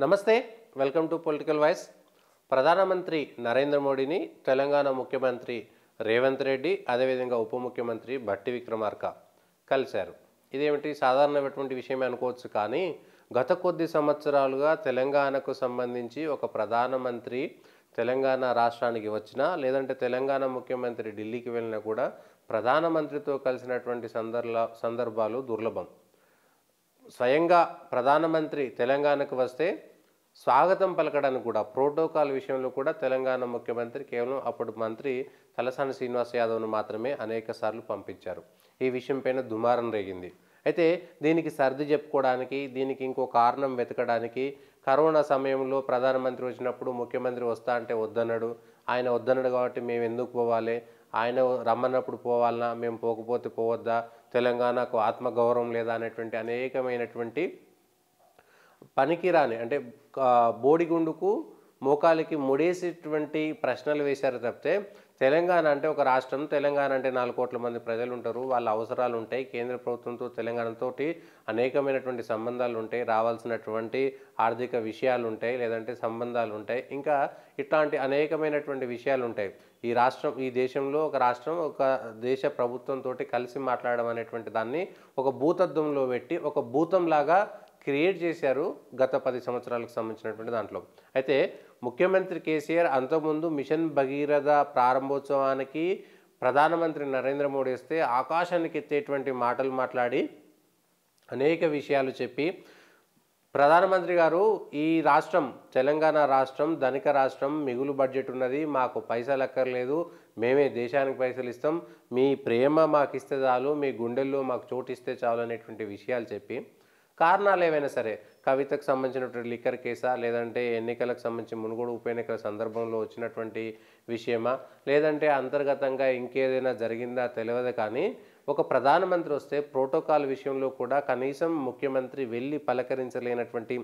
నమస్తే, welcome to political voice. ప్రధానమంత్రి నరేంద్ర మోడీని తెలంగాణ ముఖ్యమంత్రి రేవంత్ రెడ్డి, అదేవిధంగా ఉప ముఖ్యమంత్రి భట్టి విక్రమార్క కలిశారు. ఇదేమిటి సాధారణమైనటువంటి విషయమే అనుకోవచ్చు, కానీ గత కొద్ది సంవత్సరాలుగా తెలంగాణకు సంబంధించి ఒక ప్రధానమంత్రి తెలంగాణ రాష్ట్రానికి వచ్చినా, లేదంటే తెలంగాణ ముఖ్యమంత్రి ఢిల్లీకి వెళ్ళినా కూడా ప్రధానమంత్రితో కలిసినటువంటి సందర్భాలు దుర్లభం. స్వయంగా ప్రధానమంత్రి తెలంగాణకు వస్తే స్వాగతం పలకడానికి కూడా ప్రోటోకాల్ విషయంలో కూడా తెలంగాణ ముఖ్యమంత్రి కేవలం అప్పుడు మంత్రి తలసాని శ్రీనివాస్ యాదవ్ను మాత్రమే అనేక సార్లు పంపించారు. ఈ విషయం పైన దుమారం రేగింది. అయితే దీనికి సర్ది చెప్పుకోవడానికి, దీనికి ఇంకో కారణం వెతకడానికి, కరోనా సమయంలో ప్రధానమంత్రి వచ్చినప్పుడు ముఖ్యమంత్రి వస్తా అంటే వద్దన్నాడు. ఆయన వద్దన్నాడు కాబట్టి మేము ఎందుకు పోవాలి, ఆయన రమ్మన్నప్పుడు పోవాలన్నా, మేము పోకపోతే పోవద్దా, తెలంగాణకు ఆత్మగౌరవం లేదా అనేటువంటి అనేకమైనటువంటి పనికిరాని అంటే బోడిగుండుకు మోకాలికి ముడేసేటువంటి ప్రశ్నలు వేశారు తప్పితే, తెలంగాణ అంటే ఒక రాష్ట్రం, తెలంగాణ అంటే 4 కోట్ల మంది ప్రజలు ఉంటారు, వాళ్ళ అవసరాలు ఉంటాయి, కేంద్ర ప్రభుత్వంతో తెలంగాణతోటి అనేకమైనటువంటి సంబంధాలు ఉంటాయి, రావాల్సినటువంటి ఆర్థిక విషయాలు ఉంటాయి, లేదంటే సంబంధాలు ఉంటాయి, ఇంకా ఇట్లాంటి అనేకమైనటువంటి విషయాలు ఉంటాయి. ఈ రాష్ట్రం, ఈ దేశంలో ఒక రాష్ట్రం ఒక దేశ ప్రభుత్వంతో కలిసి మాట్లాడడం అనేటువంటి దాన్ని ఒక భూతత్వంలో పెట్టి ఒక భూతంలాగా క్రియేట్ చేశారు గత 10 సంవత్సరాలకు సంబంధించినటువంటి దాంట్లో. అయితే ముఖ్యమంత్రి కేసీఆర్ అంతకుముందు మిషన్ భగీరథ ప్రారంభోత్సవానికి ప్రధానమంత్రి నరేంద్ర మోడీ వస్తే ఆకాశానికి ఎత్తేటువంటి మాటలు మాట్లాడి అనేక విషయాలు చెప్పి, ప్రధానమంత్రి గారు ఈ రాష్ట్రం తెలంగాణ రాష్ట్రం ధనిక రాష్ట్రం, మిగులు బడ్జెట్ ఉన్నది, మాకు పైసలు అక్కర్లేదు, మేమే దేశానికి పైసలు ఇస్తాం, మీ ప్రేమ మాకు ఇస్తే చాలు, మీ గుండెల్లో మాకు చోటు ఇస్తే చాలు అనేటువంటి విషయాలు చెప్పి, కారణాలు ఏవైనా సరే కవితకు సంబంధించినటువంటి లిక్కర్ కేసా, లేదంటే ఎన్నికలకు సంబంధించి మునుగోడు ఉప ఎన్నికల సందర్భంలో వచ్చినటువంటి విషయమా, లేదంటే అంతర్గతంగా ఇంకేదైనా జరిగిందా తెలియదు, కానీ ఒక ప్రధానమంత్రి వస్తే ప్రోటోకాల్ విషయంలో కూడా కనీసం ముఖ్యమంత్రి వెళ్ళి పలకరించలేనటువంటి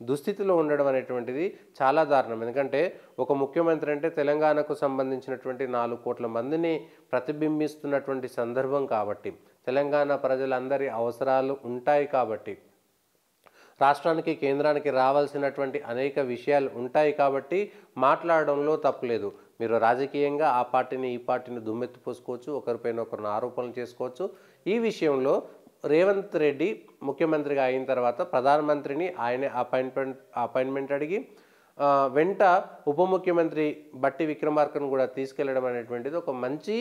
దుస్థితిలో ఉండడం అనేటువంటిది చాలా దారుణం. ఎందుకంటే ఒక ముఖ్యమంత్రి అంటే తెలంగాణకు సంబంధించినటువంటి 4 కోట్ల మందిని ప్రతిబింబిస్తున్నటువంటి సందర్భం కాబట్టి, తెలంగాణ ప్రజలందరి అవసరాలు ఉంటాయి కాబట్టి, రాష్ట్రానికి కేంద్రానికి రావాల్సినటువంటి అనేక విషయాలు ఉంటాయి కాబట్టి మాట్లాడడంలో తప్పులేదు. మీరు రాజకీయంగా ఆ పార్టీని ఈ పార్టీని దుమ్మెత్తి పోసుకోవచ్చు, ఒకరిపైన ఒకరిని ఆరోపణలు చేసుకోవచ్చు. ఈ విషయంలో రేవంత్ రెడ్డి ముఖ్యమంత్రిగా అయిన తర్వాత ప్రధానమంత్రిని ఆయనే అపాయింట్మెంట్ అడిగి వెంట ఉప ముఖ్యమంత్రి భట్టి విక్రమార్కను కూడా తీసుకెళ్లడం అనేటువంటిది ఒక మంచి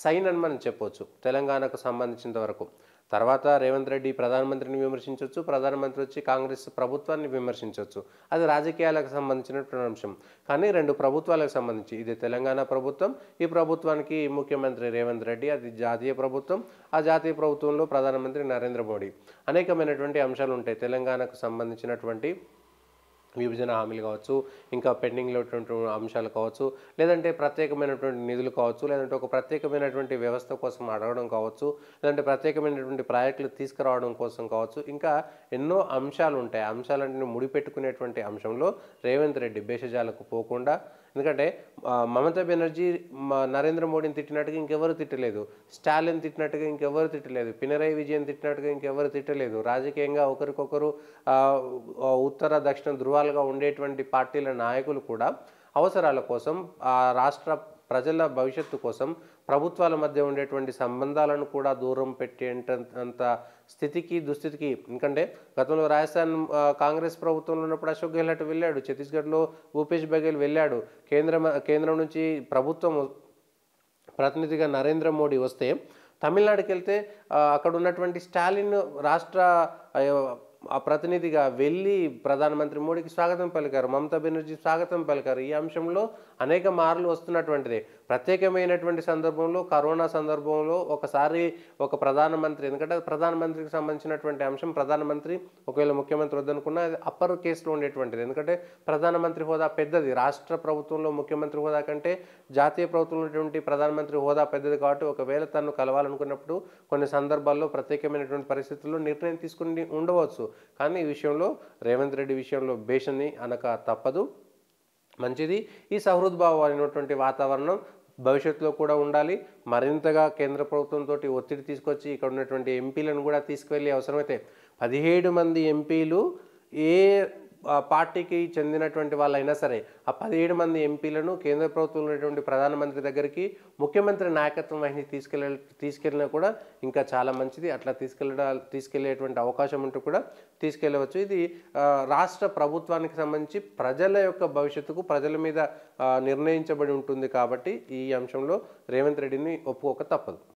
సైన్ అని మనం చెప్పవచ్చు తెలంగాణకు సంబంధించినంత వరకు. తర్వాత రేవంత్ రెడ్డి ప్రధానమంత్రిని విమర్శించవచ్చు, ప్రధానమంత్రి వచ్చి కాంగ్రెస్ ప్రభుత్వాన్ని విమర్శించవచ్చు, అది రాజకీయాలకు సంబంధించినటువంటి అంశం. కానీ 2 ప్రభుత్వాలకు సంబంధించి, ఇది తెలంగాణ ప్రభుత్వం, ఈ ప్రభుత్వానికి ముఖ్యమంత్రి రేవంత్ రెడ్డి, అది జాతీయ ప్రభుత్వం, ఆ జాతీయ ప్రభుత్వంలో ప్రధానమంత్రి నరేంద్ర మోడీ, అనేకమైనటువంటి అంశాలు ఉంటాయి. తెలంగాణకు సంబంధించినటువంటి విభజన హామీలు కావచ్చు, ఇంకా పెండింగ్లో అంశాలు కావచ్చు, లేదంటే ప్రత్యేకమైనటువంటి నిధులు కావచ్చు, లేదంటే ఒక ప్రత్యేకమైనటువంటి వ్యవస్థ కోసం అడగడం కావచ్చు, లేదంటే ప్రత్యేకమైనటువంటి ప్రాజెక్టులు తీసుకురావడం కోసం కావచ్చు, ఇంకా ఎన్నో అంశాలు ఉంటాయి. అంశాలన్నీ ముడిపెట్టుకునేటువంటి అంశంలో రేవంత్ రెడ్డి భేషజాలకు పోకుండా, ఎందుకంటే మమతా బెనర్జీ నరేంద్ర మోడీని తిట్టినట్టుగా ఇంకెవరు తిట్టలేదు, స్టాలిన్ తిట్టినట్టుగా ఇంకెవరు తిట్టలేదు, పినరయి విజయన్ తిట్టినట్టుగా ఇంకెవరు తిట్టలేదు. రాజకీయంగా ఒకరికొకరు ఉత్తర దక్షిణ ధృవాలుగా ఉండేటువంటి పార్టీల నాయకులు కూడా అవసరాల కోసం, ఆ రాష్ట్ర ప్రజల భవిష్యత్తు కోసం ప్రభుత్వాల మధ్య ఉండేటువంటి సంబంధాలను కూడా దూరం పెట్టేంత స్థితికి దుస్థితికి, ఎందుకంటే గతంలో రాజస్థాన్ కాంగ్రెస్ ప్రభుత్వంలో ఉన్నప్పుడు అశోక్ గెహ్లోట్ వెళ్ళాడు, ఛత్తీస్గఢ్లో భూపేష్ బఘేల్ వెళ్ళాడు, కేంద్రం నుంచి ప్రభుత్వం ప్రతినిధిగా నరేంద్ర మోడీ వస్తే తమిళనాడుకి వెళ్తే అక్కడ ఉన్నటువంటి స్టాలిన్ రాష్ట్ర ప్రతినిధిగా వెళ్ళి ప్రధానమంత్రి మోడీకి స్వాగతం పలికారు, మమతా బెనర్జీ స్వాగతం పలికారు. ఈ అంశంలో అనేక మార్లు వస్తున్నటువంటిదే. ప్రత్యేకమైనటువంటి సందర్భంలో, కరోనా సందర్భంలో ఒకసారి ఒక ప్రధానమంత్రి, ఎందుకంటే ప్రధానమంత్రికి సంబంధించినటువంటి అంశం, ప్రధానమంత్రి ఒకవేళ ముఖ్యమంత్రి వద్దనుకున్నా అది అప్పర్ కేసులో ఉండేటువంటిది. ఎందుకంటే ప్రధానమంత్రి హోదా పెద్దది, రాష్ట్ర ప్రభుత్వంలో ముఖ్యమంత్రి హోదా కంటే జాతీయ ప్రభుత్వంలో ఉన్నటువంటి ప్రధానమంత్రి హోదా పెద్దది కాబట్టి ఒకవేళ తను కలవాలనుకున్నప్పుడు కొన్ని సందర్భాల్లో ప్రత్యేకమైనటువంటి పరిస్థితుల్లో నిర్ణయం తీసుకుని ఉండవచ్చు. కానీ ఈ విషయంలో రేవంత్ రెడ్డి విషయంలో భేషని అనక తప్పదు. మంచిది, ఈ సహృద్భావమైనటువంటి వాతావరణం భవిష్యత్తులో కూడా ఉండాలి. మరింతగా కేంద్ర ప్రభుత్వంతో ఒత్తిడి తీసుకొచ్చి ఇక్కడ ఉన్నటువంటి ఎంపీలను కూడా తీసుకువెళ్ళి అవసరమైతే 17 మంది ఎంపీలు ఏ పార్టీకి చెందినటువంటి వాళ్ళైనా సరే ఆ 17 మంది ఎంపీలను కేంద్ర ప్రభుత్వంలో ఉన్నటువంటి ప్రధానమంత్రి దగ్గరికి ముఖ్యమంత్రి నాయకత్వం వహించి తీసుకెళ్ళినా కూడా ఇంకా చాలా మంచిది. అట్లా తీసుకెళ్లేటువంటి అవకాశం ఉంటూ కూడా తీసుకెళ్ళవచ్చు. ఇది రాష్ట్ర ప్రభుత్వానికి సంబంధించి ప్రజల యొక్క భవిష్యత్తుకు ప్రజల మీద నిర్ణయించబడి ఉంటుంది కాబట్టి ఈ అంశంలో రేవంత్ రెడ్డిని ఒప్పుకోక తప్పదు.